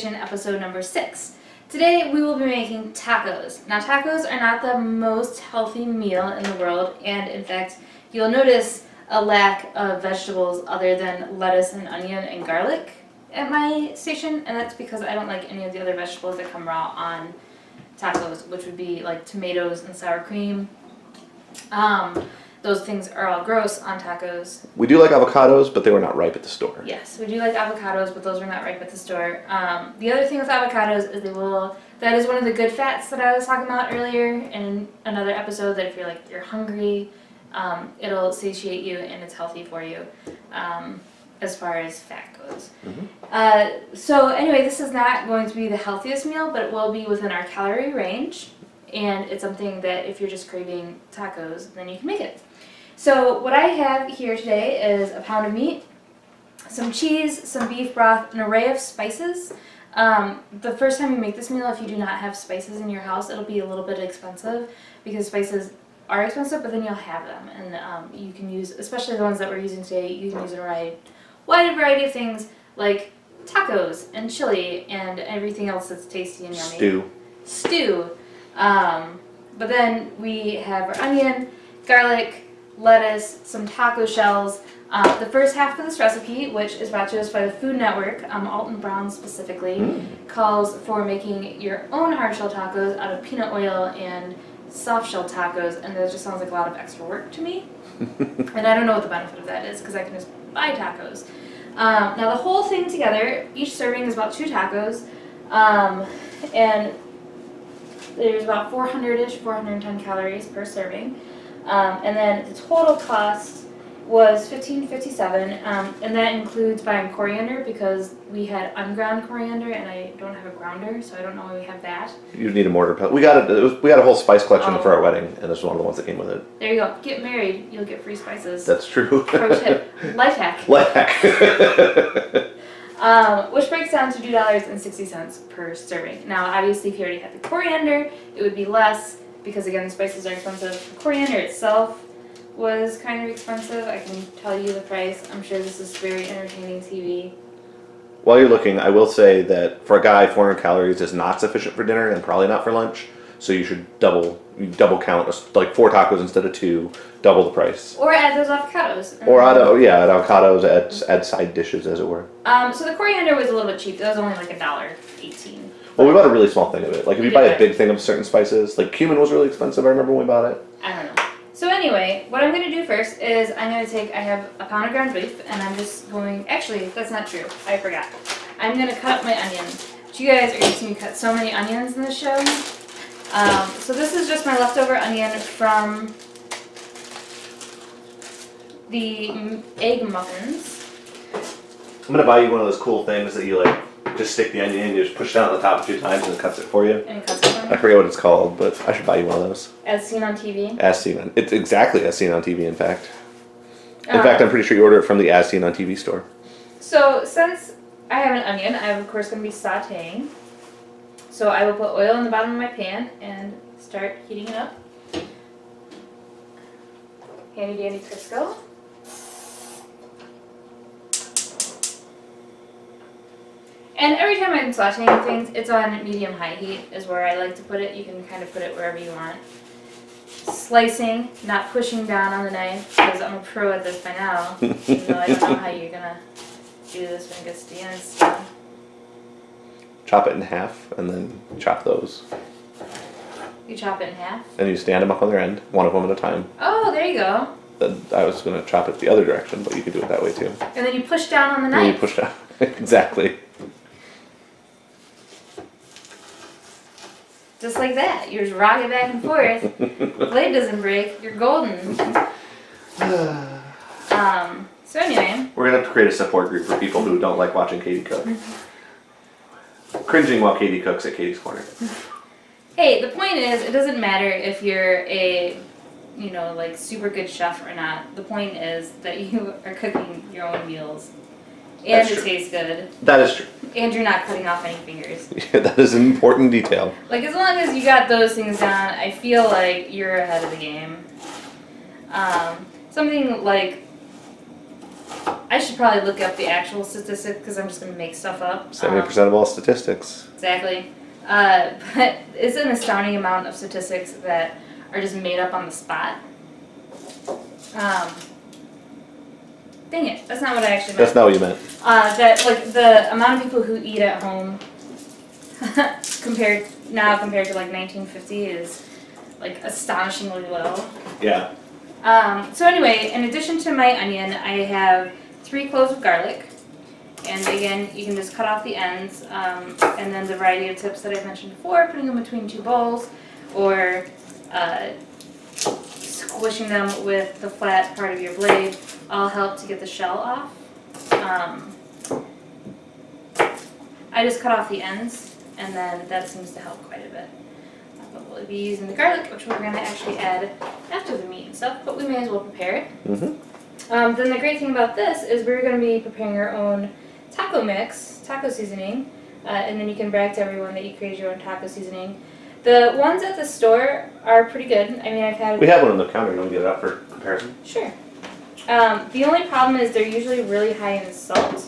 Station, episode number 6. Today we will be making tacos. Now tacos are not the most healthy meal in the world, and in fact you'll notice a lack of vegetables other than lettuce and onion and garlic at my station, and that's because I don't like any of the other vegetables that come raw on tacos, which would be like tomatoes and sour cream. Those things are all gross on tacos. We do like avocados, but they were not ripe at the store. Yes, we do like avocados, but those were not ripe at the store. The other thing with avocados is that is one of the good fats that I was talking about earlier in another episode, that if you're hungry, it'll satiate you and it's healthy for you as far as fat goes. Mm-hmm. So anyway, this is not going to be the healthiest meal, but it will be within our calorie range. And it's something that if you're just craving tacos, then you can make it. So what I have here today is a pound of meat, some cheese, some beef broth, an array of spices. The first time you make this meal, if you do not have spices in your house, it'll be a little bit expensive because spices are expensive, but then you'll have them. And you can use, especially the ones that we're using today, you can use a wide variety of things like tacos and chili and everything else that's tasty and yummy. Stew. But then we have our onion, garlic, lettuce, some taco shells. The first half of this recipe, which is brought to us by the Food Network, Alton Brown specifically, calls for making your own hard shell tacos out of peanut oil and soft shell tacos, and that just sounds like a lot of extra work to me. And I don't know what the benefit of that is because I can just buy tacos. Now the whole thing together, each serving is about 2 tacos, and there's about 400-ish, 410 calories per serving. And then the total cost was $15.57, and that includes buying coriander because we had unground coriander and I don't have a grounder, so I don't know why we have that. You need a mortar pellet. We got a whole spice collection for our wedding, and this was one of the ones that came with it. There you go. Get married, you'll get free spices. That's true. Pro tip. Life hack. Life hack. Which breaks down to $2.60 per serving. Now, obviously, if you already had the coriander, it would be less because, again, the spices are expensive. The coriander itself was kind of expensive. I can tell you the price. I'm sure this is very entertaining TV. While you're looking, I will say that for a guy, 400 calories is not sufficient for dinner and probably not for lunch. So you should double count, like 4 tacos instead of 2, double the price. Or add those avocados. Or add avocados, add side dishes, as it were. So the coriander was a little bit cheap. That was only like $1.18. Well, we bought a really small thing of it. Like if you buy a big thing of certain spices, like cumin was really expensive. I remember when we bought it. I don't know. So anyway, what I'm going to do first is I have a pound of ground beef, and I'm just going, actually, that's not true. I forgot. I'm going to cut up my onion. But you guys are going to see me cut so many onions in this show. So this is just my leftover onion from the egg muffins. I'm going to buy you one of those cool things that you just stick the onion in, you just push down on the top a few times and it cuts it for you. And it cuts it for me? I forget what it's called, but I should buy you one of those. As seen on TV? As seen on, it's exactly as seen on TV, in fact. In fact, I'm pretty sure you order it from the As Seen on TV store. So since I have an onion, I'm of course going to be sauteing. So I will put oil in the bottom of my pan and start heating it up. Handy dandy Crisco. And every time I'm sauteing things, it's on medium-high heat is where I like to put it. You can kind of put it wherever you want. Slicing, not pushing down on the knife, because I'm a pro at this by now. Even though I don't know how you're going to do this when it gets to the end stuff. Chop it in half, and then chop those. You chop it in half? And you stand them up on their end, one of them at a time. Oh, there you go. Then I was going to chop it the other direction, but you could do it that way too. And then you push down on the knife. And you push down. Exactly. Just like that. You just rock it back and forth. The blade doesn't break. You're golden. So anyway. We're going to have to create a support group for people who don't like watching Katie cook. Cringing while Katie cooks at Katie's Corner. Hey, the point is, it doesn't matter if you're a, super good chef or not. The point is that you are cooking your own meals. And it tastes good. That is true. And you're not cutting off any fingers. Yeah, that is an important detail. Like, as long as you got those things down, I feel like you're ahead of the game. Something like I should probably look up the actual statistic because I'm just going to make stuff up. 70% of all statistics. Exactly. But it's an astounding amount of statistics that are just made up on the spot. Dang it, that's not what I actually meant. That's not what you meant. That like the amount of people who eat at home compared to like 1950 is like astonishingly low. Yeah. So anyway, in addition to my onion, I have 3 cloves of garlic. And again, you can just cut off the ends, and then the variety of tips that I mentioned before, putting them between 2 bowls, or squishing them with the flat part of your blade, all help to get the shell off. I just cut off the ends, and then that seems to help quite a bit. But we'll be using the garlic, which we're going to actually add after the meat and stuff, but we may as well prepare it. Mm-hmm. Then the great thing about this is we're going to be preparing our own taco mix, taco seasoning, and then you can brag to everyone that you created your own taco seasoning. The ones at the store are pretty good. I mean, I've had... We have one on the counter. You want to get it up for comparison? Sure. The only problem is they're usually really high in salt,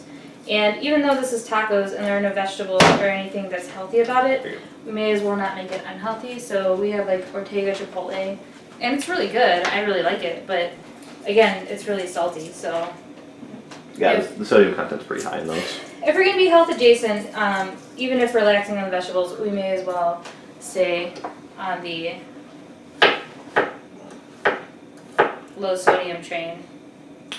and even though this is tacos and there are no vegetables or anything that's healthy about it, we may as well not make it unhealthy. So we have like Ortega Chipotle, and it's really good. I really like it, but again, it's really salty, so... Yeah, the sodium content's pretty high in those. If we're going to be health adjacent, even if relaxing on the vegetables, we may as well stay on the low sodium train.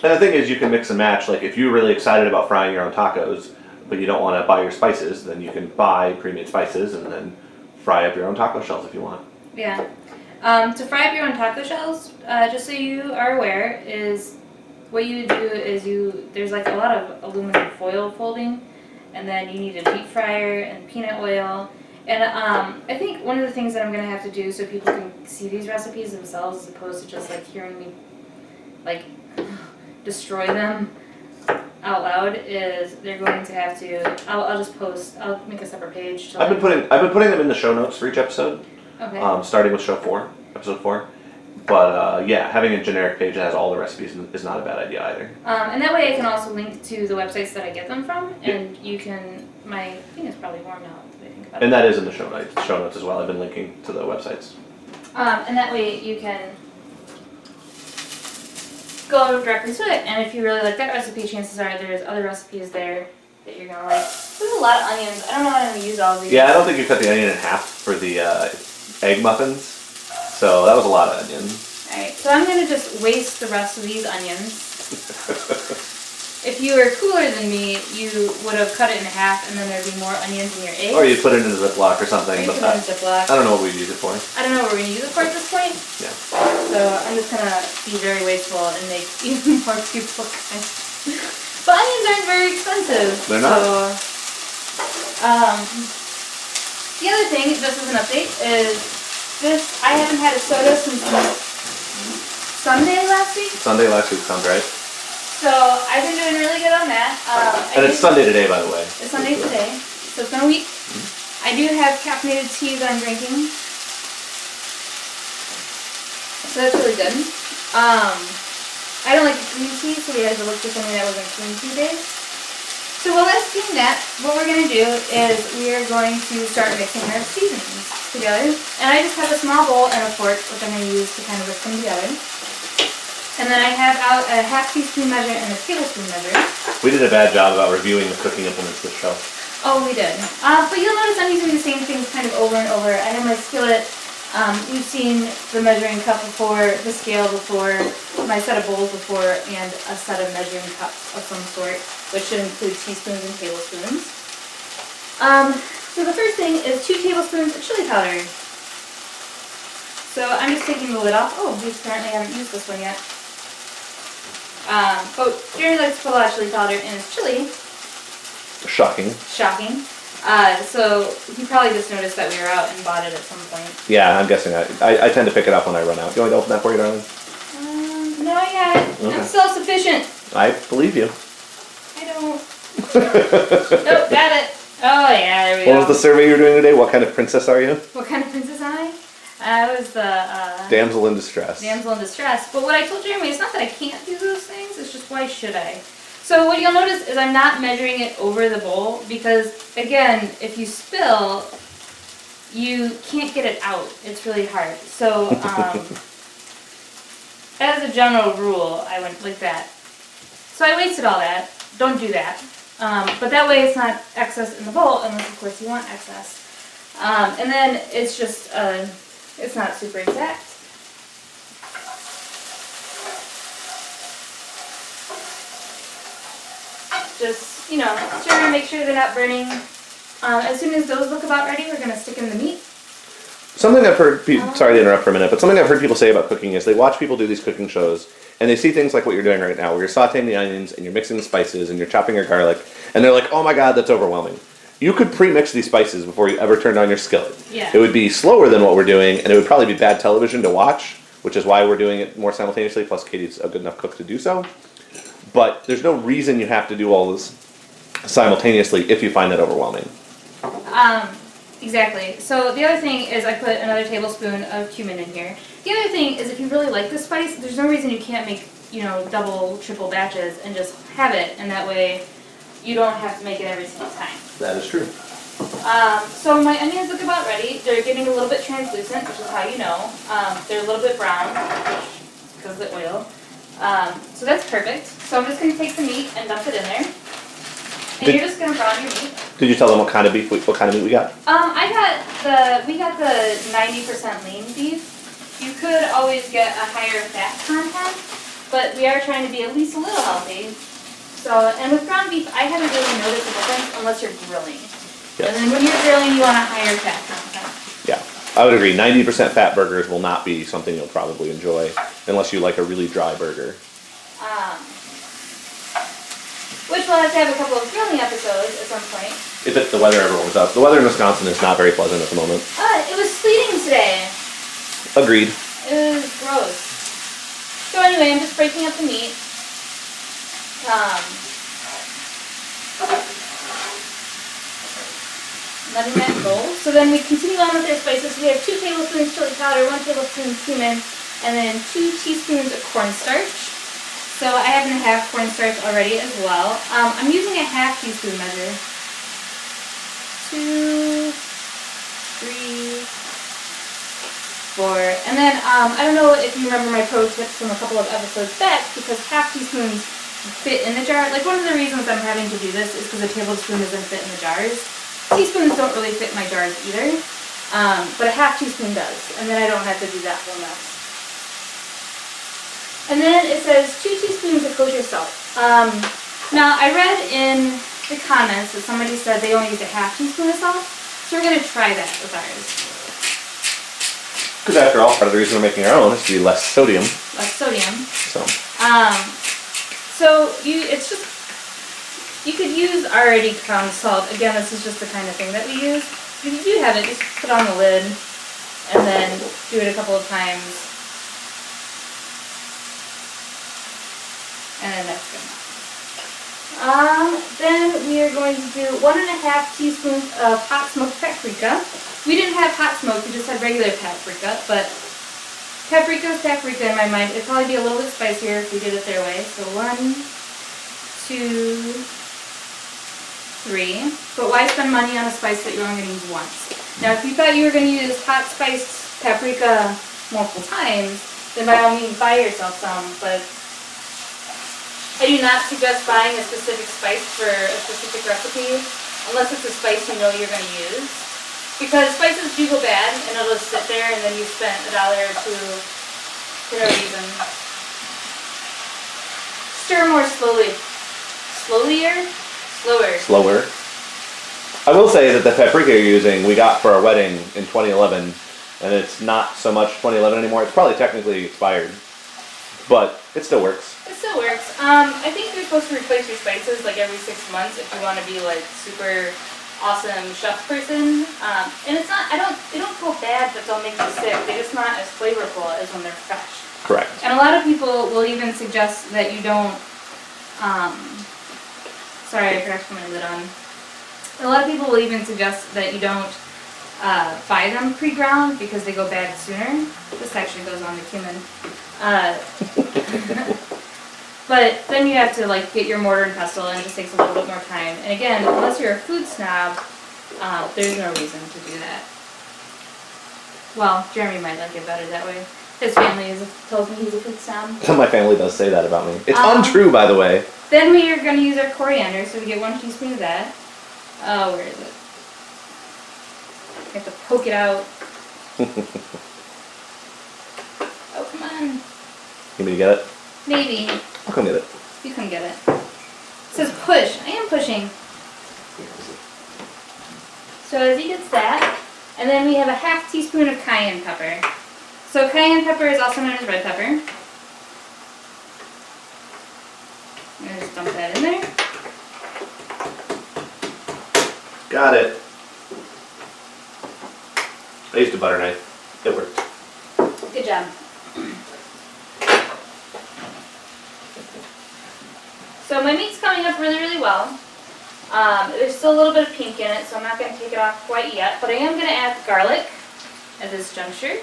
And the thing is, you can mix and match. Like, if you're really excited about frying your own tacos, but you don't want to buy your spices, then you can buy pre-made spices and then fry up your own taco shells if you want. Yeah. To fry up your own taco shells, just so you are aware, is what you do is there's like a lot of aluminum foil folding, and then you need a deep fryer and peanut oil. And I think one of the things that I'm going to have to do so people can see these recipes themselves as opposed to just like hearing me like destroy them out loud is they're going to have to, I'll just post, I'll make a separate page. I've been putting them in the show notes for each episode. Okay. Starting with episode 4. But yeah, having a generic page that has all the recipes is not a bad idea either. And that way I can also link to the websites that I get them from, and you can, my thing is probably warm now that I think about it. And that is in the show notes as well. I've been linking to the websites. And that way you can go directly to it, and if you really like that recipe, chances are there's other recipes there that you're going to like. There's a lot of onions. I don't know how I'm going to use all of these. Yeah, I don't think you cut the onion in half for the egg muffins. So that was a lot of onion. Alright, so I'm going to just waste the rest of these onions. If you were cooler than me, you would have cut it in half and then there'd be more onions in your eggs. Or you put it in a Ziploc or something. Or you put it in a Ziploc. I don't know what we'd use it for. I don't know what we're going to use it for at this point. Yeah. So I'm just going to be very wasteful and make even more people guys. But onions aren't very expensive. They're not. So, the other thing, just as an update, is this, I haven't had a soda since Sunday last week. Sunday last week sounds right. So I've been doing really good on that. And it's Sunday today, by the way. It's Sunday today, so it's been a week. I do have caffeinated tea that I'm drinking. So that's really good. I don't like green tea, so we had to look for something that wasn't green tea based. So while that's doing that, what we're going to do is we are going to start mixing our seasonings together. And I just have a small bowl and a fork, which I'm going to use to kind of whisk them together. And then I have out a half teaspoon measure and a tablespoon measure. We did a bad job about reviewing the cooking implements this show. Oh, we did. But you'll notice I'm using the same things kind of over and over. I have my skillet. You've seen the measuring cup before, the scale before, my set of bowls before, and a set of measuring cups of some sort, which should include teaspoons and tablespoons. So the first thing is 2 tablespoons of chili powder. So I'm just taking the lid off. Oh, we apparently haven't used this one yet. But Jeremy likes to put a lot of chili powder in his chili. Shocking. Shocking. So he probably just noticed that we were out and bought it at some point. Yeah, I'm guessing I tend to pick it up when I run out. Do you want me to open that for you, darling? No, I got it. Okay. I'm self-sufficient. I believe you. I don't. Nope, got it. Oh yeah, there we go. What was the survey you were doing today? What kind of princess are you? What kind of princess am I? I was the damsel in distress. Damsel in distress. But what I told Jeremy is not that I can't do those things. It's just why should I? So what you'll notice is I'm not measuring it over the bowl because, again, if you spill, you can't get it out. It's really hard. So as a general rule, I went like that. So I wasted all that. Don't do that. But that way it's not excess in the bowl, unless of course you want excess. And then it's just, it's not super exact. Just, you know, stir and make sure they're not burning. As soon as those look about ready, we're going to stick in the meat. Something I've heard, sorry to interrupt for a minute, but something I've heard people say about cooking is they watch people do these cooking shows, and they see things like what you're doing right now, where you're sauteing the onions, and you're mixing the spices, and you're chopping your garlic, and they're like, oh my god, that's overwhelming. You could pre-mix these spices before you ever turned on your skillet. Yeah. It would be slower than what we're doing, and it would probably be bad television to watch, which is why we're doing it more simultaneously, plus Katie's a good enough cook to do so. But there's no reason you have to do all this simultaneously if you find that overwhelming. Exactly. So the other thing is I put another tablespoon of cumin in here. The other thing is if you really like the spice, there's no reason you can't make, you know, double, triple batches and just have it, and that way you don't have to make it every single time. That is true. So my onions look about ready. They're getting a little bit translucent, which is how you know. They're a little bit brown, because of the oil. So that's perfect. So I'm just going to take the meat and dump it in there. And you're just going to brown your meat. Did you tell them what kind of beef, what kind of meat we got? We got the 90% lean beef. You could always get a higher fat content, but we are trying to be at least a little healthy. So, and with ground beef, I haven't really noticed a difference unless you're grilling. Yes. And then when you're grilling, you want a higher fat content. Yeah, I would agree. 90% fat burgers will not be something you'll probably enjoy unless you like a really dry burger. Which we'll have to have a couple of grilling episodes at some point. If the weather ever warms up. The weather in Wisconsin is not very pleasant at the moment. It was sleeting today. Agreed. It was gross. So anyway, I'm just breaking up the meat. Letting that go. So then we continue on with our spices. We have 2 tablespoons chili powder, 1 tablespoon cumin, and then 2 teaspoons of cornstarch. So I happen to have cornstarch already as well. I'm using a half teaspoon measure. 2, 3, 4. And then I don't know if you remember my pro tips from a couple of episodes back, because half teaspoons fit in the jar. Like, one of the reasons I'm having to do this is because a tablespoon doesn't fit in the jars. Teaspoons don't really fit my jars either, but a half teaspoon does, and then I don't have to do that whole mess. And then it says 2 teaspoons of kosher salt. Now, I read in the comments that somebody said they only used a half teaspoon of salt, so we're going to try that with ours. Because after all, part of the reason we're making our own is to be less sodium. Less sodium. So it's just, you could use already ground salt. Again, this is just the kind of thing that we use. If you do have it, just put on the lid and then do it a couple of times. And then that's good enough. Then we are going to do 1½ teaspoons of hot smoked paprika. We didn't have hot smoked, we just had regular paprika, but paprika is paprika in my mind. It'd probably be a little bit spicier if we did it their way. So 1, 2, 3. But why spend money on a spice that you're only going to use once? Now, if you thought you were going to use hot spiced paprika multiple times, then by all means buy yourself some, but I do not suggest buying a specific spice for a specific recipe unless it's a spice you know you're going to use. Because spices do go bad and it'll just sit there and then you spent $1 or $2 for no reason. Stir more slowly. Slower. I will say that the paprika you're using we got for our wedding in 2011, and it's not so much 2011 anymore. It's probably technically expired, but it still works. It still works. I think you're supposed to replace your spices like every 6 months if you want to be like super awesome chef person. And it's not, they don't go bad, but they'll make you sick. They're just not as flavorful as when they're fresh. Correct. And a lot of people will even suggest that you don't, sorry, I forgot to put my lid on. A lot of people will even suggest that you don't buy them pre-ground because they go bad sooner. This actually goes on the cumin. But then you have to like get your mortar and pestle, and it just takes a little bit more time. And again, unless you're a food snob, there's no reason to do that. Well, Jeremy might like it better that way. His family tells me he's a food snob. My family does say that about me. It's untrue, by the way. Then we are going to use our coriander, so we get 1 teaspoon of that. Oh, where is it? I have to poke it out. Oh, come on. You want me to get it? Maybe. I'll come get it. You can get it. It says push. I am pushing. So as he gets that, and then we have a 1/2 teaspoon of cayenne pepper. So cayenne pepper is also known as red pepper. I'm going to just dump that in there. Got it. I used a butter knife. It worked. Good job. So my meat's coming up really, really well. There's still a little bit of pink in it, so I'm not going to take it off quite yet. But I am going to add garlic at this juncture.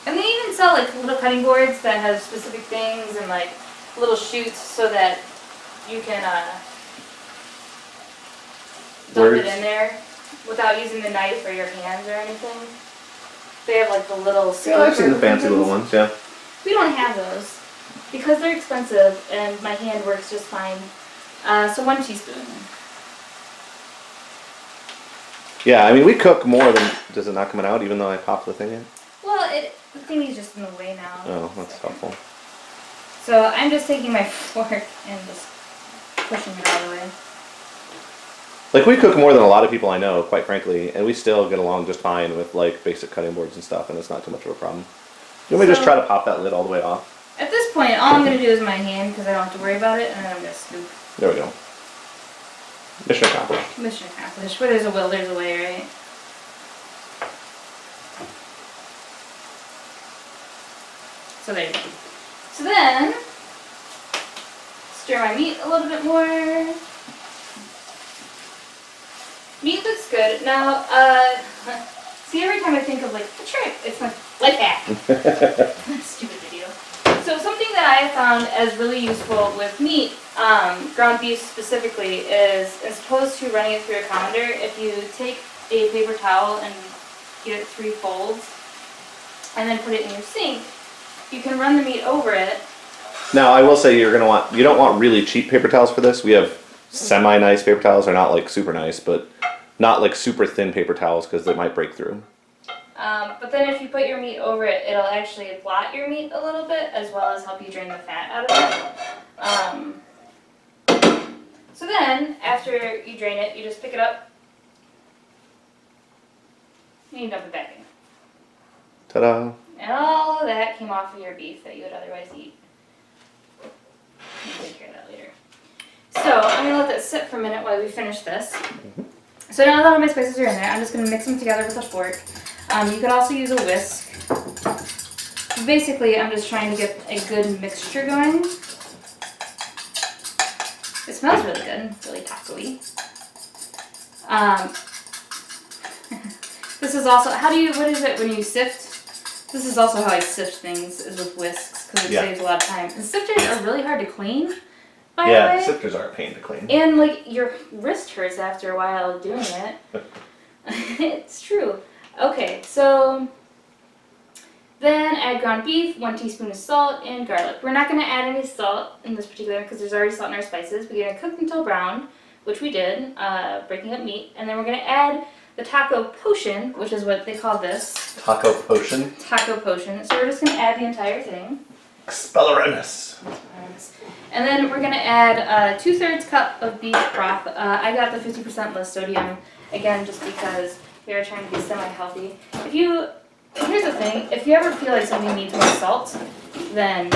And they even sell like little cutting boards that have specific things and like little chutes so that you can dump it in there without using the knife or your hands or anything. They have like the little... Yeah, I've seen the fancy little ones, yeah. We don't have those because they're expensive and my hand works just fine. So 1 teaspoon. Yeah, I mean, we cook more than... Does it not coming out even though I popped the thing in? Well, the thing is just in the way now. Oh, that's helpful. So I'm just taking my fork and just pushing it all the way. Like, we cook more than a lot of people I know, quite frankly, and we still get along just fine with, like, basic cutting boards and stuff, and it's not too much of a problem. You want me to just try to pop that lid all the way off? At this point, all I'm going to do is my hand because I don't have to worry about it, and then I'm going to scoop. There we go. Mission accomplished. Mission accomplished. Where there's a will, there's a way, right? So there you go. So then, stir my meat a little bit more. Meat looks good. Now, see, every time I think of like a trick, it's like that. Stupid video. So something that I have found as really useful with meat, ground beef specifically, is as opposed to running it through a colander, if you take a paper towel and get it 3 folds, and then put it in your sink, you can run the meat over it. Now, I will say you don't want really cheap paper towels for this. We have semi-nice paper towels. They're not like super nice, but not like super thin paper towels because they might break through. But then if you put your meat over it, it'll actually blot your meat a little bit as well as help you drain the fat out of it. So then, after you drain it, you just pick it up and you dump it back in. Ta-da! And all of that came off of your beef that you would otherwise eat. I'll take care of that later. So I'm going to let that sit for a minute while we finish this. So now that all my spices are in there, I'm just going to mix them together with a fork. You could also use a whisk. Basically, I'm just trying to get a good mixture going. It smells really good. It's really taco-y. This is also, what is it when you sift? This is also how I sift things, is with whisks, because it saves a lot of time. And sifters are really hard to clean, by the way. Sifters are a pain to clean. And, like, your wrist hurts after a while doing it. It's true. Okay, so then add ground beef, 1 teaspoon of salt, and garlic. We're not going to add any salt in this particular because there's already salt in our spices. We're going to cook until brown, which we did, breaking up meat. And then we're going to add the taco potion, which is what they call this. Taco potion? Taco potion. So we're just going to add the entire thing. Expelliarmus. And then we're going to add 2/3 cup of beef broth. I got the 50% less sodium, again, just because we are trying to be semi-healthy. Here's the thing, if you ever feel like something needs more salt, then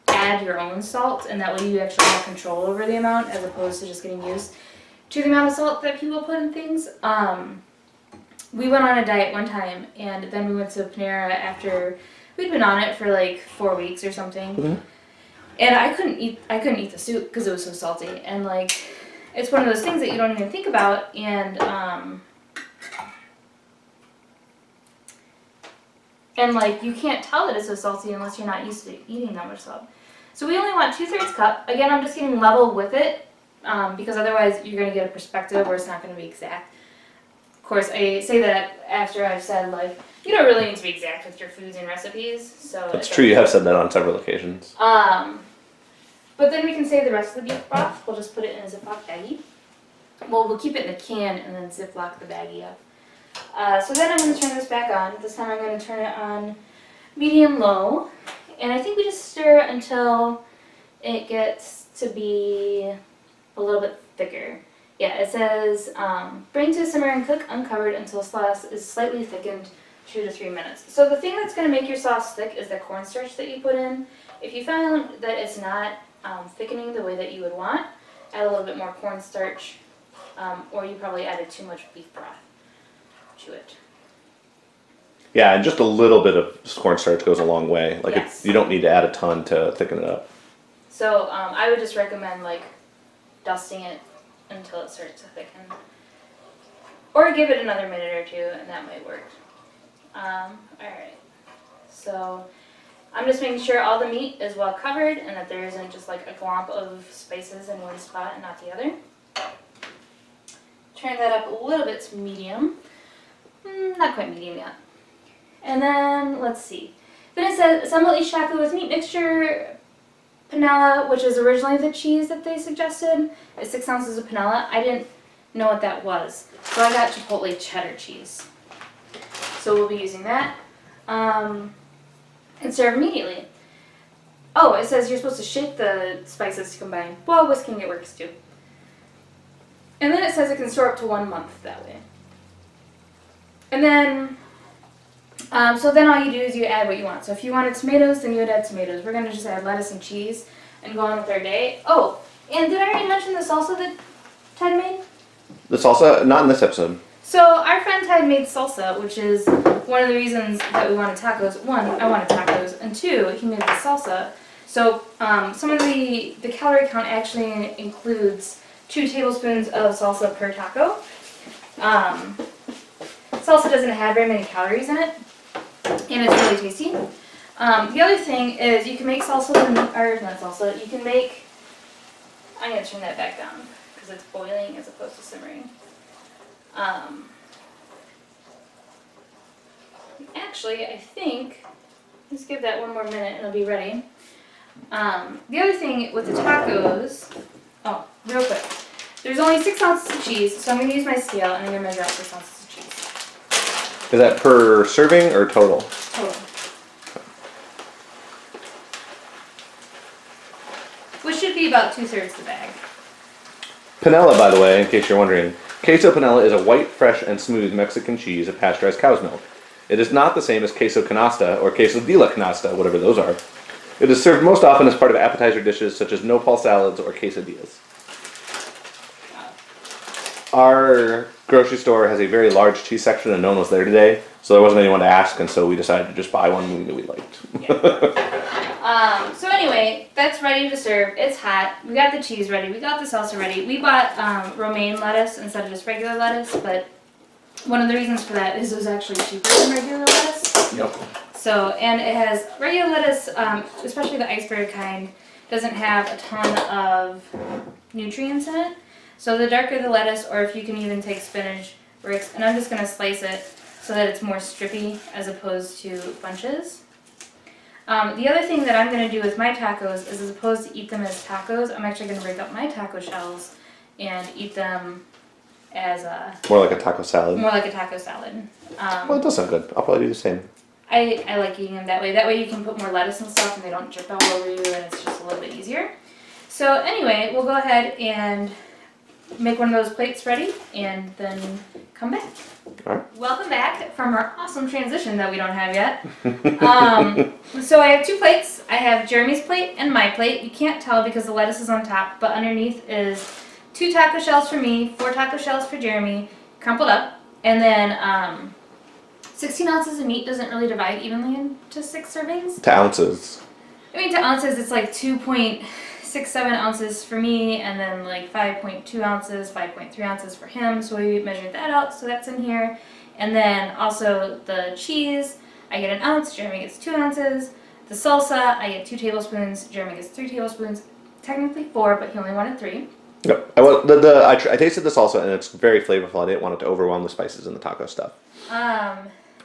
add your own salt, and that way you actually have control over the amount as opposed to just getting used to the amount of salt that people put in things. We went on a diet one time, and then we went to Panera after we'd been on it for like 4 weeks or something. And I couldn't eat the soup because it was so salty, and like it's one of those things that you don't even think about. And And like, you can't tell that it's so salty unless you're not used to eating that much salt. So we only want 2/3 cup. Again, I'm just getting level with it because otherwise you're going to get a perspective where it's not going to be exact. Of course, I say that after I've said, like, you don't really need to be exact with your foods and recipes. So That's true, you have said that on several occasions. But then we can save the rest of the beef broth. We'll just put it in a Ziploc baggie. Well, we'll keep it in a can and then Ziploc the baggie up. So then I'm going to turn this back on. This time I'm going to turn it on medium-low. And I think we just stir until it gets to be a little bit thicker. Yeah, it says, bring to simmer and cook uncovered until sauce is slightly thickened 2 to 3 minutes. So the thing that's going to make your sauce thick is the cornstarch that you put in. If you found that it's not thickening the way that you would want, add a little bit more cornstarch, or you probably added too much beef broth to it. Yeah, and just a little bit of cornstarch goes a long way. Like, Yes. you don't need to add a ton to thicken it up. So I would just recommend like dusting it until it starts to thicken. Or give it another minute or two and that might work. Alright, so I'm just making sure all the meat is well covered and that there isn't just like a glomp of spices in one spot and not the other. Turn that up a little bit to medium. Not quite medium yet. And then, let's see. Then it says, assemble each taco with meat mixture, panela, which is originally the cheese that they suggested. It's 6 ounces of panela. I didn't know what that was. So I got Chipotle cheddar cheese. So we'll be using that. And serve immediately. Oh, it says you're supposed to shake the spices to combine. Well, whisking it works too. And then it says it can store up to 1 month that way. And then, so then all you do is you add what you want. So if you wanted tomatoes, then you would add tomatoes. We're going to just add lettuce and cheese and go on with our day. Oh, and did I already mention the salsa that Ted made? The salsa, not in this episode. So our friend Ted made salsa, which is one of the reasons that we wanted tacos. One, I wanted tacos, and two, he made the salsa. So some of the calorie count actually includes 2 tablespoons of salsa per taco. Salsa doesn't have very many calories in it, and it's really tasty. The other thing is you can make salsa, or not salsa, you can make, I'm going to turn that back down because it's boiling as opposed to simmering. Actually, I think, let's give that 1 more minute and it'll be ready. The other thing with the tacos, oh, real quick, there's only 6 ounces of cheese, so I'm going to use my scale and I'm going to measure out 6 ounces of cheese. Is that per serving or total? Total. Which should be about 2/3 the bag. Panela, by the way, in case you're wondering, queso panela is a white, fresh, and smooth Mexican cheese of pasteurized cow's milk. It is not the same as queso canasta or queso de la canasta, whatever those are. It is served most often as part of appetizer dishes such as nopal salads or quesadillas. Our grocery store has a very large cheese section and no one was there today, so there wasn't anyone to ask, and so we decided to just buy one we knew we liked. So anyway, that's ready to serve. It's hot. We got the cheese ready. We got the salsa ready. We bought romaine lettuce instead of just regular lettuce, but one of the reasons for that is it was actually cheaper than regular lettuce. Yep. So, and it has regular lettuce, especially the iceberg kind, doesn't have a ton of nutrients in it. So the darker the lettuce, or if you can even take spinach, works. And I'm just going to slice it so that it's more strippy as opposed to bunches. The other thing that I'm going to do with my tacos is, as opposed to eat them as tacos, I'm actually going to break up my taco shells and eat them as a... More like a taco salad. More like a taco salad. Well, it does sound good. I'll probably do the same. I like eating them that way. That way you can put more lettuce and stuff and they don't drip all over you and it's just a little bit easier. So anyway, we'll go ahead and make one of those plates ready and then come back. Alright. Welcome back from our awesome transition that we don't have yet. So I have 2 plates. I have Jeremy's plate and my plate. You can't tell because the lettuce is on top, but underneath is 2 taco shells for me, 4 taco shells for Jeremy, crumpled up, and then 16 ounces of meat doesn't really divide evenly into 6 servings. To ounces. I mean, to ounces, it's like 2.67 ounces for me, and then like 5.2 ounces, 5.3 ounces for him. So we measured that out, so that's in here. And then also the cheese, I get 1 ounce, Jeremy gets 2 ounces. The salsa, I get 2 tablespoons, Jeremy gets 3 tablespoons. Technically 4, but he only wanted 3. Yep. I tasted the salsa and it's very flavorful. I didn't want it to overwhelm the spices in the taco stuff.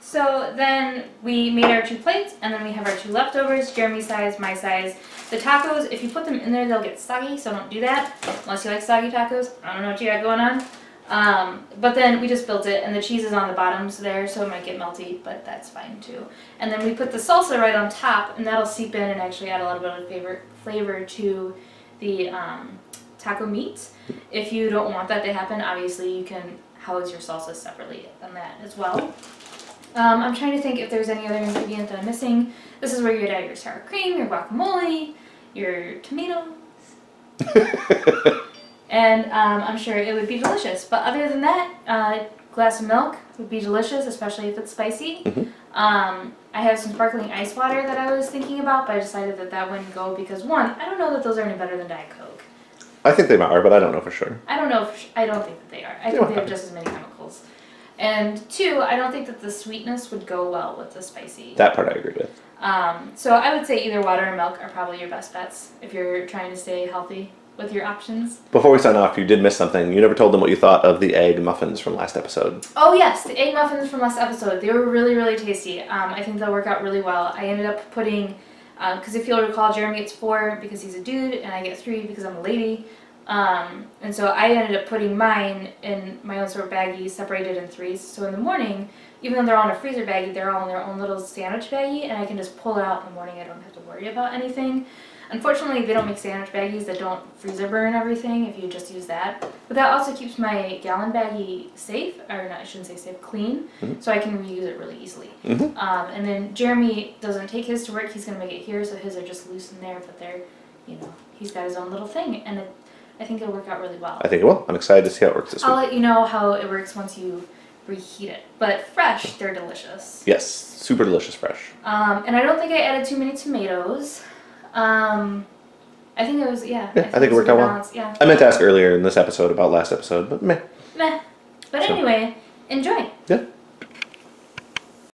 So then we made our 2 plates, and then we have our 2 leftovers, Jeremy's size, my size. The tacos, if you put them in there, they'll get soggy, so don't do that, unless you like soggy tacos. I don't know what you got going on. But then we just built it, and the cheese is on the bottoms there, so it might get melty, but that's fine too. And then we put the salsa right on top, and that'll seep in and actually add a little bit of flavor to the taco meat. If you don't want that to happen, obviously you can house your salsa separately on that as well. I'm trying to think if there's any other ingredient that I'm missing. This is where you'd add your sour cream, your guacamole, your tomatoes. And I'm sure it would be delicious. But other than that, glass of milk would be delicious, especially if it's spicy. I have some sparkling ice water that I was thinking about, but I decided that that wouldn't go because 1, I don't know that those are any better than Diet Coke. I think they are, but I don't know for sure. I don't know I don't think that they are. I think they have just as many chemicals. And 2, I don't think that the sweetness would go well with the spicy. That part I agree with. So I would say either water or milk are probably your best bets if you're trying to stay healthy with your options. Before we sign off, you did miss something. You never told them what you thought of the egg muffins from last episode. Oh yes, the egg muffins from last episode. They were really, really tasty. I think they'll work out really well. I ended up putting, because if you'll recall, Jeremy gets 4 because he's a dude, and I get 3 because I'm a lady. And so I ended up putting mine in my own sort of baggie, separated in 3s. So in the morning, even though they're all in a freezer baggie, they're all in their own little sandwich baggie, and I can just pull it out in the morning. I don't have to worry about anything. Unfortunately, they don't make sandwich baggies that don't freezer burn everything if you just use that. But that also keeps my gallon baggie safe, or not, I shouldn't say safe, clean, so I can reuse it really easily. And then Jeremy doesn't take his to work. He's going to make it here, so his are just loose in there, but they're, you know, he's got his own little thing, and I think it'll work out really well. I think it will. I'm excited to see how it works this week. I'll let you know how it works once you reheat it. But fresh, they're delicious. Yes, super delicious fresh. And I don't think I added too many tomatoes. I think it was, yeah. I think it worked out well. Yeah. I meant to ask earlier in this episode about last episode, but meh. Meh. But anyway, enjoy. Yeah.